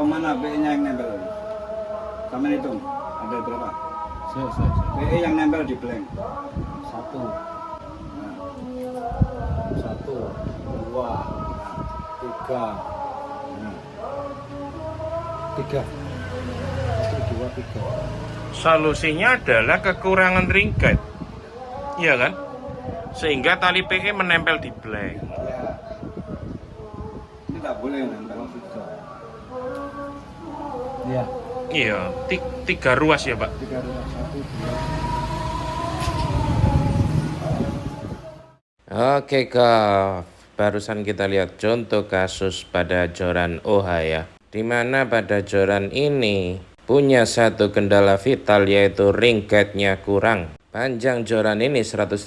mana PE-nya yang nempel? Kamu hitung, ada berapa? PE yang nempel di blank. Satu, dua, tiga, tiga. Satu, dua, tiga. Solusinya adalah kekurangan ringkat, iya kan? Sehingga tali PE menempel di blank. Ya, Ini tak boleh nempel. tiga. Ya, Iya, tiga ruas ya Pak. tiga ruas. Satu, dua. Oke Kak, barusan kita lihat contoh kasus pada joran OH ya, dimana pada joran ini punya satu kendala vital yaitu ringkatnya kurang. Panjang joran ini 180,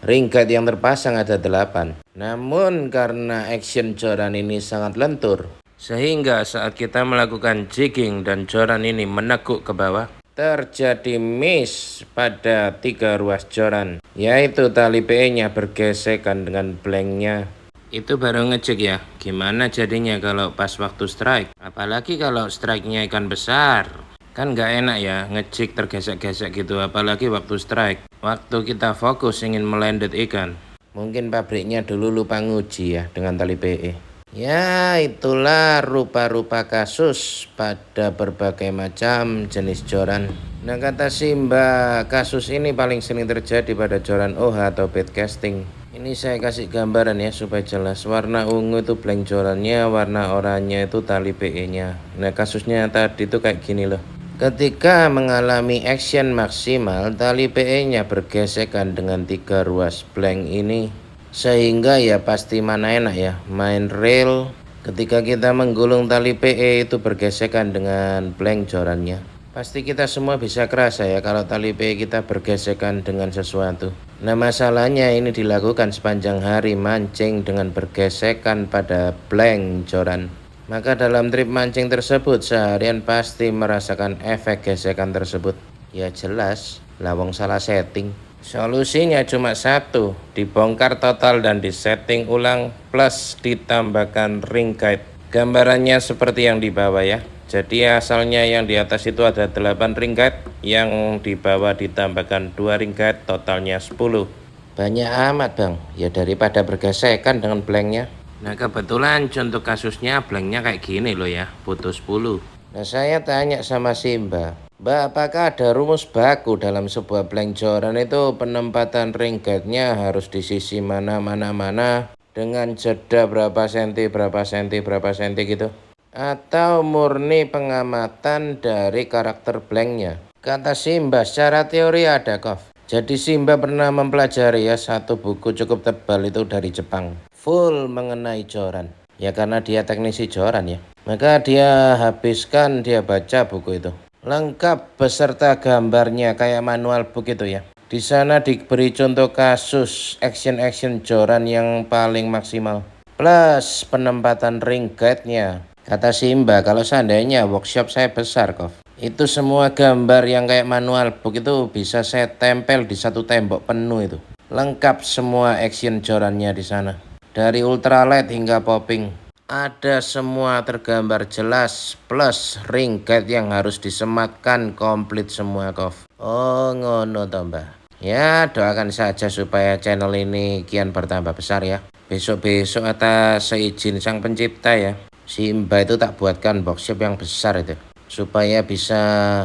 ringkat yang terpasang ada 8. Namun karena action joran ini sangat lentur, sehingga saat kita melakukan jigging dan joran ini menekuk ke bawah, terjadi miss pada 3 ruas joran, yaitu tali PE-nya bergesekan dengan blanknya. Itu baru ngecek ya, gimana jadinya kalau pas waktu strike. Apalagi kalau strike-nya ikan besar, kan nggak enak ya ngecek tergesek-gesek gitu, apalagi waktu strike. Waktu kita fokus ingin melandet ikan, mungkin pabriknya dulu lupa nguji ya dengan tali PE. Ya itulah rupa-rupa kasus pada berbagai macam jenis joran. Nah kata Simba, kasus ini paling sering terjadi pada joran OH atau bait casting. Ini saya kasih gambaran ya supaya jelas. Warna ungu itu blank jorannya, warna oranye itu tali PE-nya. Nah kasusnya tadi itu kayak gini loh. Ketika mengalami action maksimal, tali PE-nya bergesekan dengan 3 ruas blank ini. Sehingga ya pasti mana enak ya main reel ketika kita menggulung tali PE itu bergesekan dengan blank jorannya. Pasti kita semua bisa kerasa ya kalau tali PE kita bergesekan dengan sesuatu. Nah masalahnya ini dilakukan sepanjang hari mancing dengan bergesekan pada blank joran. Maka dalam trip mancing tersebut seharian pasti merasakan efek gesekan tersebut. Ya jelas, lawang salah setting. Solusinya cuma satu, dibongkar total dan disetting ulang plus ditambahkan ring guide. Gambarannya seperti yang di bawah ya. Jadi asalnya yang di atas itu ada 8 ring guide, yang di bawah ditambahkan 2 ring guide, totalnya 10. Banyak amat bang, ya daripada bergesekan dengan blanknya. Nah kebetulan contoh kasusnya blanknya kayak gini loh ya, putus 10. Nah saya tanya sama Simba, Mbak, apakah ada rumus baku dalam sebuah blank joran itu penempatan ring guide-nya harus di sisi mana dengan jeda berapa senti gitu? Atau murni pengamatan dari karakter blanknya? Kata Simba, secara teori ada Kof. Jadi Simba pernah mempelajari ya satu buku cukup tebal itu dari Jepang, full mengenai joran. Ya karena dia teknisi joran ya. Maka dia baca buku itu. Lengkap beserta gambarnya kayak manual book itu ya. Di sana diberi contoh kasus action joran yang paling maksimal. Plus penempatan ring guide-nya. Kata Simba, kalau seandainya workshop saya besar Kof, itu semua gambar yang kayak manual book itu bisa saya tempel di satu tembok penuh itu. Lengkap semua action jorannya di sana. Dari ultralight hingga popping. Ada semua tergambar jelas plus ring guide yang harus disematkan komplit semua Kof. Oh ngono toh Mbak. Ya doakan saja supaya channel ini kian bertambah besar ya. Besok-besok atas seizin sang pencipta ya, Simba itu tak buatkan boxshop yang besar itu, supaya bisa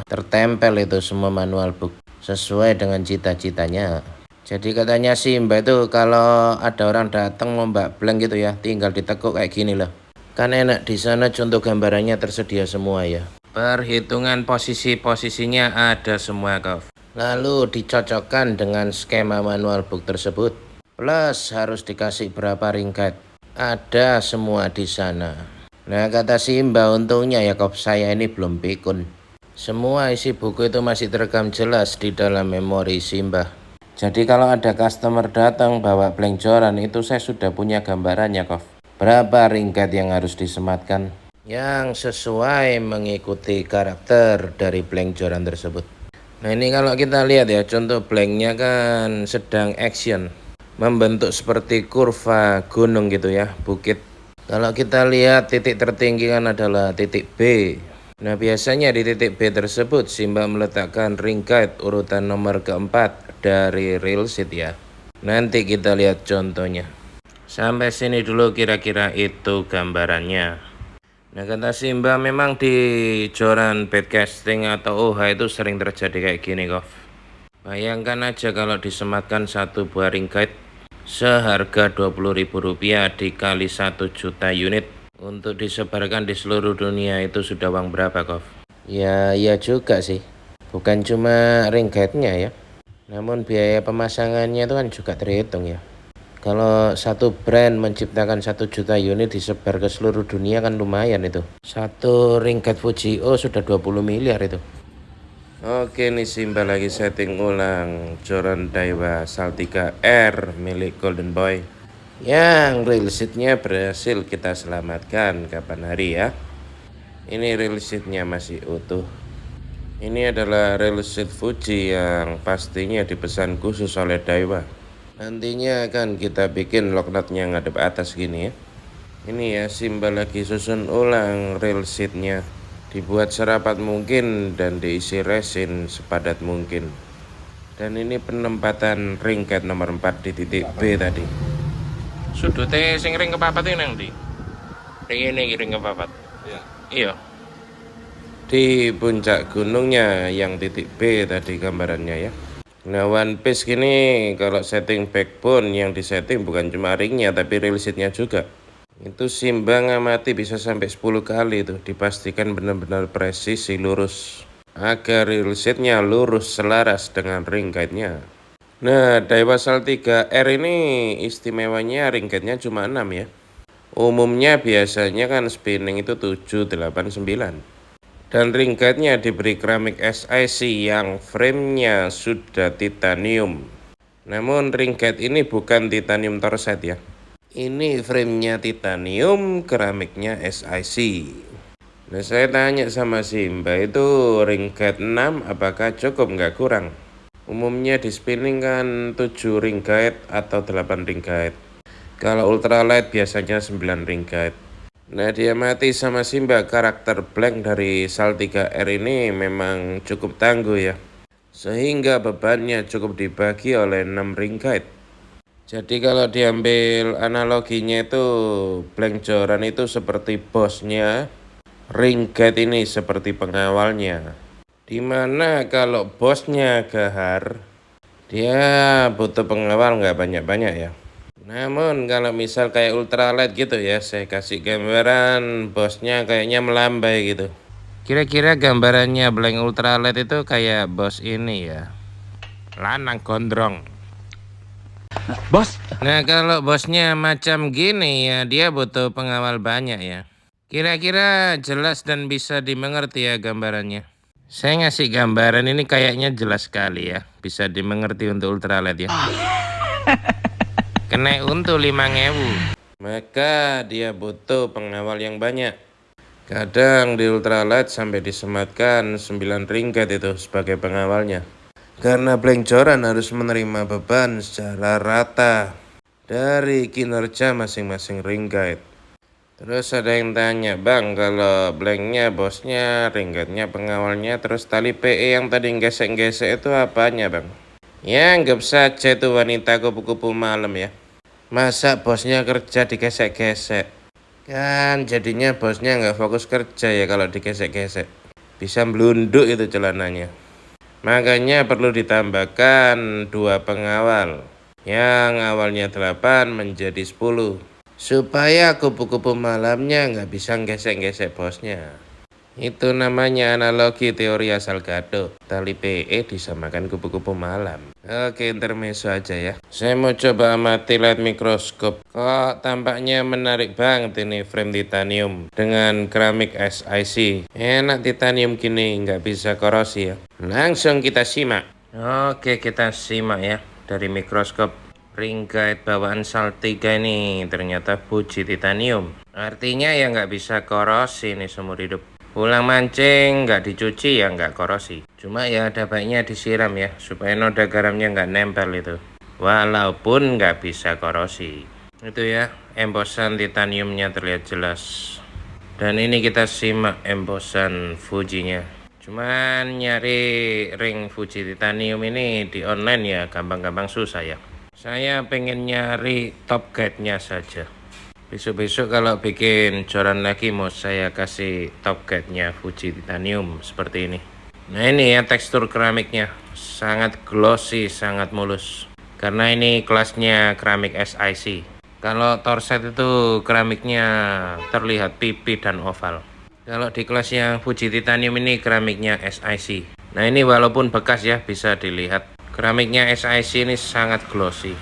tertempel itu semua manual book sesuai dengan cita-citanya. Jadi katanya Simba itu kalau ada orang datang mau mbak blank gitu ya, tinggal ditekuk kayak gini loh. Kan enak, di sana contoh gambarannya tersedia semua ya. Perhitungan posisinya ada semua Kof. Lalu dicocokkan dengan skema manual book tersebut. Plus harus dikasih berapa ring guide. Ada semua di sana. Nah kata Simba, untungnya ya Kof saya ini belum pikun. Semua isi buku itu masih terekam jelas di dalam memori Simba. Jadi kalau ada customer datang bawa blank joran itu saya sudah punya gambarannya Kof. Berapa ring guide yang harus disematkan yang sesuai mengikuti karakter dari blank joran tersebut. Nah ini kalau kita lihat ya, contoh blanknya kan sedang action, membentuk seperti kurva gunung gitu ya, bukit. Kalau kita lihat titik tertinggi kan adalah titik B. Nah biasanya di titik B tersebut Simba meletakkan ring guide urutan nomor keempat dari real seat ya. Nanti kita lihat contohnya. Sampai sini dulu kira-kira itu gambarannya. Nah kata Simba memang di joran backcasting atau OH itu sering terjadi kayak gini kok. Bayangkan aja kalau disematkan satu buah ring guide seharga Rp20.000 dikali 1 juta unit untuk disebarkan di seluruh dunia itu sudah uang berapa kok? Ya iya juga sih. Bukan cuma ring guide-nya ya. Namun biaya pemasangannya itu kan juga terhitung ya. Kalau satu brand menciptakan 1 juta unit disebar ke seluruh dunia kan lumayan itu. Satu ring guide Fujio sudah 20 miliar itu. Oke nih Simba lagi setting ulang joran Daiwa Saltika R milik Golden Boy. Yang real seatnya berhasil kita selamatkan kapan hari ya. Ini real seatnya masih utuh. Ini adalah real seat Fuji yang pastinya dipesan khusus oleh Daiwa. Nantinya akan kita bikin locknotnya ngadep atas gini ya. Ini ya Simba lagi susun ulang real seatnya. Dibuat serapat mungkin dan diisi resin sepadat mungkin. Dan ini penempatan ring guide nomor 4 di titik B tadi. Sudutnya sing ring kepapat ini nang ndi? Ini ring kepapat. Iya. Di puncak gunungnya yang titik B tadi gambarannya ya. Nah one piece gini kalau setting backbone yang disetting bukan cuma ringnya tapi real seatnya juga. Itu Simba ngamati bisa sampai 10 kali tuh dipastikan benar-benar presisi lurus agar real seatnya lurus selaras dengan ring guide-nya. Nah Daiwa Saltika R ini istimewanya ring guide-nya cuma 6 ya. Umumnya biasanya kan spinning itu 7, 8, 9. Dan ring guide-nya diberi keramik SiC yang framenya sudah titanium. Namun ring guide ini bukan titanium torset ya. Ini framenya titanium, keramiknya SiC. Nah saya tanya sama Simba itu ring guide 6 apakah cukup nggak kurang? Umumnya di spinning kan 7 ring guide atau 8 ring guide. Kalau ultralight biasanya 9 ring guide. Nah dia mati sama Simba karakter blank dari Saltika R ini memang cukup tangguh ya. Sehingga bebannya cukup dibagi oleh 6 ring guide. Jadi kalau diambil analoginya itu blank joran itu seperti bosnya, ring guide ini seperti pengawalnya. Dimana kalau bosnya gahar, dia butuh pengawal nggak banyak-banyak ya. Namun kalau misal kayak ultralight gitu ya, saya kasih gambaran bosnya kayaknya melambai gitu. Kira-kira gambarannya blank ultralight itu kayak bos ini ya, lanang gondrong. Bos. Nah kalau bosnya macam gini ya, dia butuh pengawal banyak ya. Kira-kira jelas dan bisa dimengerti ya gambarannya. Saya ngasih gambaran ini kayaknya jelas sekali ya, bisa dimengerti untuk ultralight ya. Kena untuk 5.000. Maka dia butuh pengawal yang banyak. Kadang di ultralight sampai disematkan 9 ring guide itu sebagai pengawalnya. Karena blank joran harus menerima beban secara rata dari kinerja masing-masing ring guide. Terus ada yang tanya, bang kalau blanknya bosnya, ring guide-nya pengawalnya, terus tali PE yang tadi gesek-gesek itu apanya bang? Ya anggap saja itu wanita kupu-kupu malam ya. Masa bosnya kerja digesek-gesek? Kan jadinya bosnya nggak fokus kerja ya kalau digesek-gesek. Bisa melunduk itu celananya. Makanya perlu ditambahkan 2 pengawal. Yang awalnya 8 menjadi 10. Supaya kupu-kupu malamnya nggak bisa gesek-gesek bosnya. Itu namanya analogi teori asal gado. Tali PE disamakan kupu-kupu malam. Oke, intermezzo aja ya. Saya mau coba amati light mikroskop. Kok tampaknya menarik banget ini frame titanium dengan keramik SiC. Enak titanium gini, nggak bisa korosi ya. Langsung kita simak. Oke, kita simak ya dari mikroskop. Ring guide bawaan Saltika ini ternyata Fuji titanium. Artinya ya nggak bisa korosi nih seumur hidup. Pulang mancing nggak dicuci ya nggak korosi. Cuma ya ada baiknya disiram ya supaya noda garamnya nggak nempel itu. Walaupun nggak bisa korosi. Itu ya, embosan titaniumnya terlihat jelas. Dan ini kita simak embosan Fujinya. Cuman nyari ring Fuji titanium ini di online ya gampang-gampang susah ya. Saya pengen nyari top guide-nya saja. Besok-besok kalau bikin joran lagi mau saya kasih top guide-nya Fuji titanium seperti ini. Nah ini ya tekstur keramiknya, sangat glossy, sangat mulus. Karena ini kelasnya keramik SiC. Kalau Torset itu keramiknya terlihat pipi dan oval. Kalau di kelas yang Fuji titanium ini keramiknya SiC. Nah ini walaupun bekas ya bisa dilihat. Keramiknya SiC ini sangat glossy.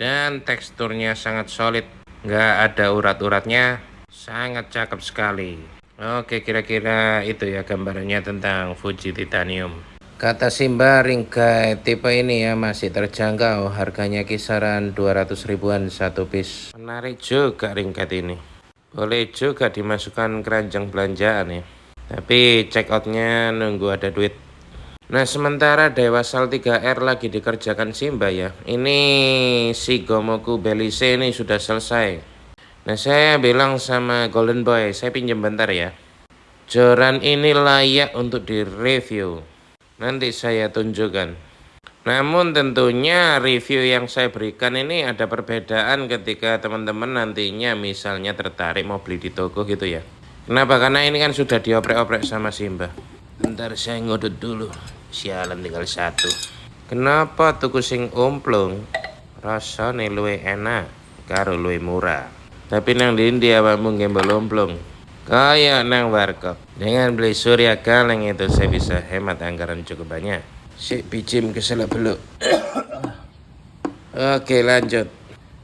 Dan teksturnya sangat solid. Nggak ada urat-uratnya. Sangat cakep sekali. Oke, kira-kira itu ya gambarannya tentang Fuji titanium. Kata Simba, ring guide tipe ini ya masih terjangkau, harganya kisaran 200 ribuan satu piece. Menarik juga ring guide ini. Boleh juga dimasukkan keranjang belanjaan ya. Tapi check outnya nunggu ada duit. Nah sementara Dewasal 3R lagi dikerjakan Simba ya. Ini si Gomoku Belize ini sudah selesai. Nah saya bilang sama Golden Boy, saya pinjam bentar ya. Joran ini layak untuk direview. Nanti saya tunjukkan. Namun tentunya review yang saya berikan ini ada perbedaan ketika teman-teman nantinya misalnya tertarik mau beli di toko gitu ya. Kenapa? Karena ini kan sudah dioprek-oprek sama Simba. Bentar saya ngodot dulu. Sialan tinggal satu. Kenapa tuku sing omplong? Rasane luwih enak karo luwih murah. Tapi nang ndi awakmu gembel omplong? Kayak nang warkop. Dengan beli Surya Kaleng itu saya bisa hemat anggaran cukup banyak. Si picim keselak beluk. Oke lanjut.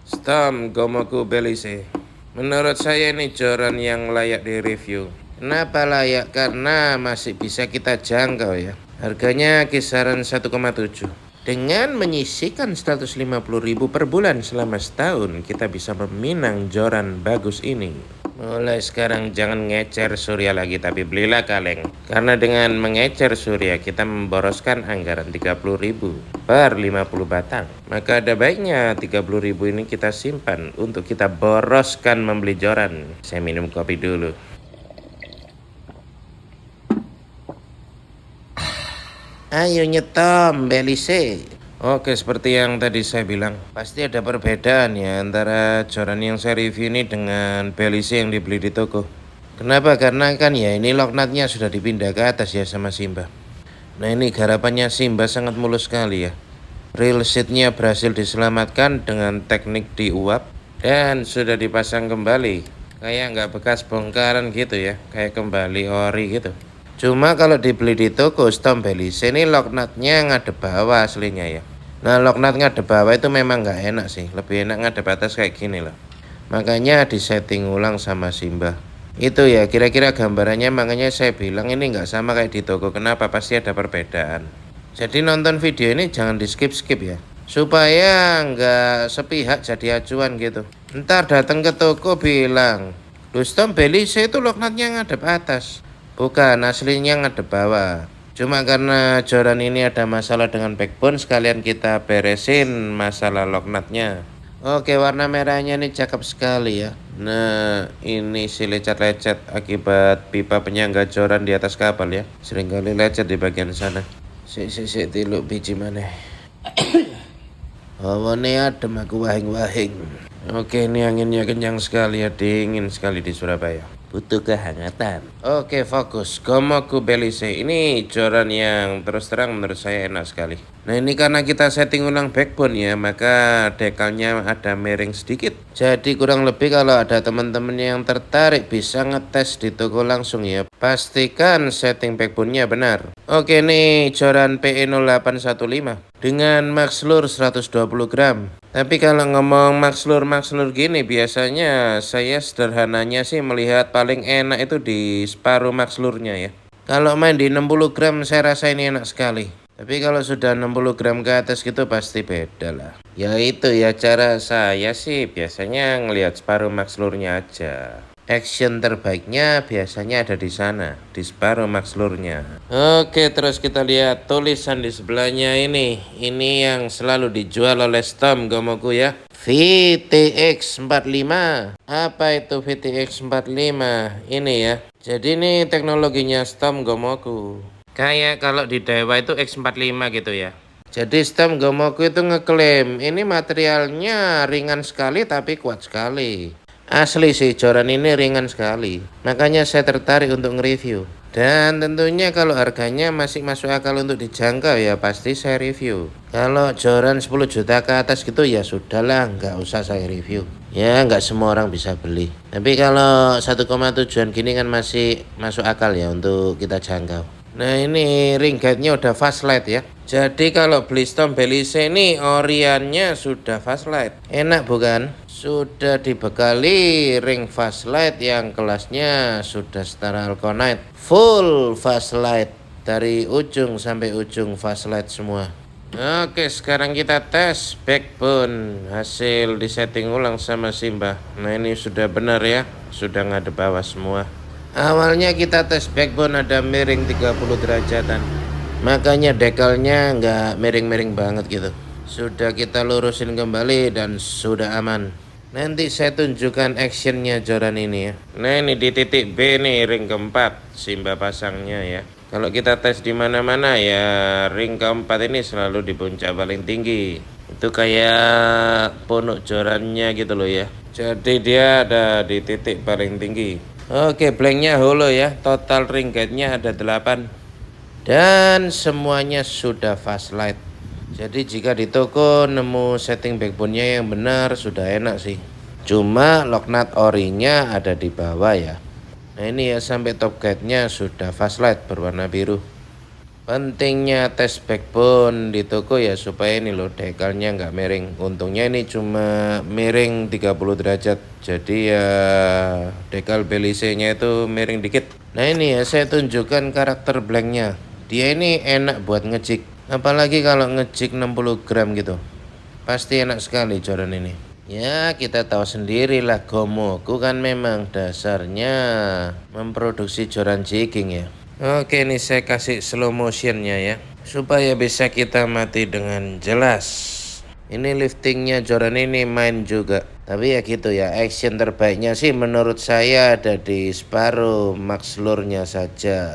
Storm Gomoku Belize. Menurut saya ini joran yang layak direview. Kenapa layak? Karena masih bisa kita jangkau ya. Harganya kisaran 1,7. Dengan menyisihkan 150.000 per bulan selama setahun, kita bisa meminang joran bagus ini. Mulai sekarang jangan ngecer Surya lagi, tapi belilah kaleng. Karena dengan mengecer Surya kita memboroskan anggaran 30.000 per 50 batang. Maka ada baiknya 30.000 ini kita simpan untuk kita boroskan membeli joran. Saya minum kopi dulu. Ayo nyetom Belize. Oke, seperti yang tadi saya bilang, pasti ada perbedaan ya antara joran yang saya review ini dengan Belize yang dibeli di toko. Kenapa? Karena kan ya ini lock nutnya sudah dipindah ke atas ya sama Simba. Nah ini garapannya Simba sangat mulus sekali ya. Real seatnya berhasil diselamatkan dengan teknik diuap dan sudah dipasang kembali. Kayak nggak bekas bongkaran gitu ya, kayak kembali ori gitu. Cuma kalau dibeli di toko Storm Belize ini lock nutnya ngadep bawah aslinya ya. Nah lock nut ngadep bawah itu memang nggak enak sih. Lebih enak ngadep atas kayak gini loh. Makanya disetting ulang sama Simba. Itu ya kira-kira gambarannya, makanya saya bilang ini nggak sama kayak di toko. Kenapa? Pasti ada perbedaan. Jadi nonton video ini jangan di skip-skip ya. Supaya nggak sepihak jadi acuan gitu. Ntar datang ke toko bilang, Storm Belize itu lock nutnya ngadep atas. Bukan, aslinya ngadep bawah. Cuma karena joran ini ada masalah dengan backbone, sekalian kita beresin masalah lock nutnya. Oke, warna merahnya ini cakep sekali ya. Nah, ini si lecet-lecet akibat pipa penyangga joran di atas kapal ya. Seringkali lecet di bagian sana. Sik tiluk biji maneh. Hawane adem aku wahing-wahing. Oke, ini anginnya kencang sekali ya, dingin sekali di Surabaya. Butuh kehangatan. Oke, fokus. Gomoku Belize ini joran yang terus terang menurut saya enak sekali. Nah ini karena kita setting ulang backbone ya, maka dekalnya ada miring sedikit. Jadi kurang lebih kalau ada teman-teman yang tertarik bisa ngetes di toko langsung ya. Pastikan setting backbone-nya benar. Oke, ini joran PE0815 dengan max lure 120 gram. Tapi kalau ngomong max lure gini, biasanya saya sederhananya sih melihat paling enak itu di separuh max lure-nya ya. Kalau main di 60 gram saya rasa ini enak sekali. Tapi kalau sudah 60 gram ke atas gitu pasti beda lah. Ya itu ya cara saya sih biasanya ngelihat separuh max lure-nya aja. Action terbaiknya biasanya ada di sana, di separuh max lure-nya. Oke, terus kita lihat tulisan di sebelahnya ini. Ini yang selalu dijual oleh Storm Gomoku ya. VTX 45. Apa itu VTX 45? Ini ya. Jadi ini teknologinya Storm Gomoku. Kayak kalau di Dewa itu X45 gitu ya. Jadi Storm Gomoku itu ngeklaim ini materialnya ringan sekali tapi kuat sekali. Asli sih, joran ini ringan sekali. Makanya saya tertarik untuk nge-review. Dan tentunya kalau harganya masih masuk akal untuk dijangkau ya pasti saya review. Kalau joran 10 juta ke atas gitu ya sudahlah, nggak usah saya review. Ya nggak semua orang bisa beli. Tapi kalau 1,7an gini kan masih masuk akal ya untuk kita jangkau. Nah ini ring guide-nya udah fast light ya. Jadi kalau beli Storm Belize ini oriannya sudah fast light. Enak bukan? Sudah dibekali ring fast light yang kelasnya sudah setara Alconite. Full fast light dari ujung sampai ujung fast light semua. Oke, sekarang kita tes backbone. Hasil disetting ulang sama Simba. Nah ini sudah benar ya. Sudah ngadep bawah semua. Awalnya kita tes backbone ada miring 30 derajatan. Makanya dekalnya nggak miring-miring banget gitu. Sudah kita lurusin kembali dan sudah aman. Nanti saya tunjukkan actionnya joran ini ya. Nah ini di titik B nih ring keempat Simba pasangnya ya. Kalau kita tes di mana-mana ya ring keempat ini selalu di puncak paling tinggi. Itu kayak punuk jorannya gitu loh ya. Jadi dia ada di titik paling tinggi. Oke, blanknya holo ya. Total ring guide-nya ada 8. Dan semuanya sudah fast light. Jadi jika di toko nemu setting backbone-nya yang benar sudah enak sih. Cuma lock nut orinya ada di bawah ya. Nah ini ya sampai top guide-nya sudah fast light berwarna biru. Pentingnya tes backbone di toko ya supaya ini loh dekalnya nggak miring. Untungnya ini cuma miring 30 derajat. Jadi ya dekal Belize-nya itu miring dikit. Nah ini ya saya tunjukkan karakter blanknya. Dia ini enak buat ngejig. Apalagi kalau ngejig 60 gram gitu. Pasti enak sekali joran ini. Ya kita tahu sendiri lah Gomoku kan memang dasarnya memproduksi joran jigging ya. Oke ini saya kasih slow motionnya ya. Supaya bisa kita mati dengan jelas. Ini liftingnya joran ini main juga. Tapi ya gitu ya, action terbaiknya sih menurut saya ada di Sparrow max lure-nya saja.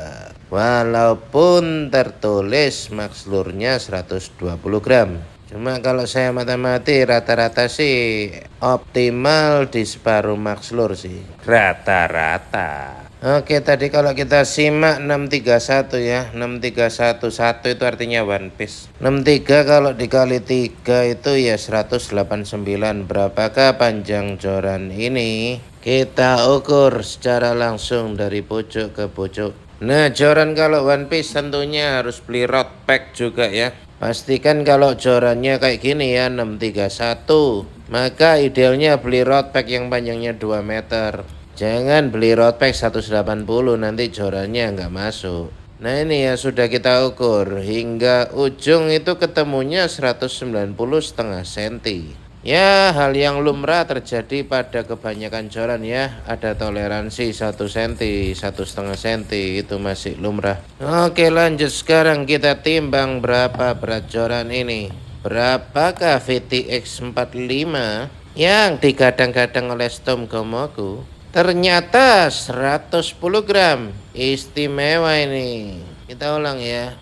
Walaupun tertulis max lure-nya 120 gram. Cuma kalau saya mati-mati rata-rata sih optimal di Sparrow max lure sih. Rata-rata. Oke tadi kalau kita simak 631 ya. 6311 itu artinya one piece. 63 kalau dikali 3 itu ya 189. Berapakah panjang joran ini? Kita ukur secara langsung dari pojok ke pojok. Nah joran kalau one piece tentunya harus beli rod pack juga ya. Pastikan kalau jorannya kayak gini ya 631. Maka idealnya beli rod pack yang panjangnya 2 meter. Jangan beli rod pack 180 nanti jorannya nggak masuk. Nah ini ya sudah kita ukur hingga ujung itu ketemunya 190,5 cm. Ya hal yang lumrah terjadi pada kebanyakan joran ya. Ada toleransi 1 cm, 1,5 cm itu masih lumrah. Oke lanjut sekarang kita timbang berapa berat joran ini. Berapakah VTX 45 yang digadang-gadang oleh Storm Gomoku? Ternyata 110 gram. Istimewa ini. Kita ulang ya.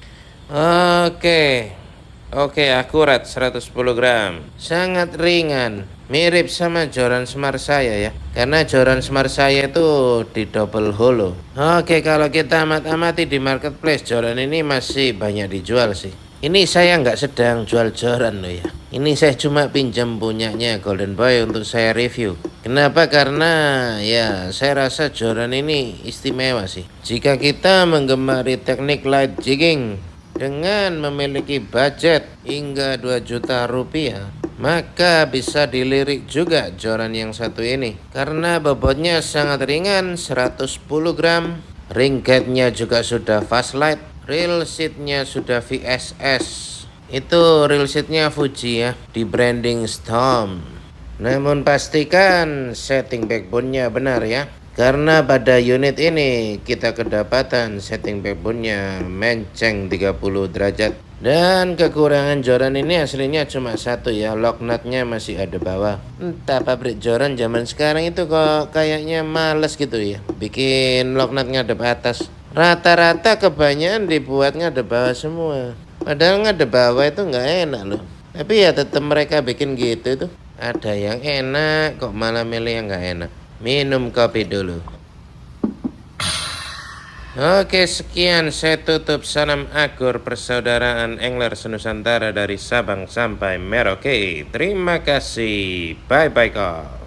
Oke, akurat 110 gram. Sangat ringan. Mirip sama joran Smart saya ya. Karena joran Smart saya itu di double holo. Oke, kalau kita amati di marketplace joran ini masih banyak dijual sih. Ini saya nggak sedang jual joran loh ya. Ini saya cuma pinjam punyanya Golden Boy untuk saya review. Kenapa? Karena ya saya rasa joran ini istimewa sih. Jika kita menggemari teknik light jigging dengan memiliki budget hingga 2 juta rupiah, maka bisa dilirik juga joran yang satu ini. Karena bobotnya sangat ringan 110 gram. Ring guide-nya juga sudah fast light. Reel seatnya sudah VSS. Itu reel seatnya Fuji ya, di branding Storm. Namun pastikan setting backbone-nya benar ya. Karena pada unit ini kita kedapatan setting backbone-nya menceng 30 derajat. Dan kekurangan joran ini aslinya cuma satu ya, lock nut-nya masih ada bawah. Entah pabrik joran zaman sekarang itu kok kayaknya males gitu ya, bikin lock nut ngadep atas. Rata-rata kebanyakan dibuat ngadep bawah semua. Padahal ngadep bawah itu nggak enak loh. Tapi ya tetap mereka bikin gitu tuh. Ada yang enak kok malah milih yang nggak enak. Minum kopi dulu. Oke, sekian saya tutup. Salam akur persaudaraan angler senusantara dari Sabang sampai Merauke. Terima kasih. Bye bye kak.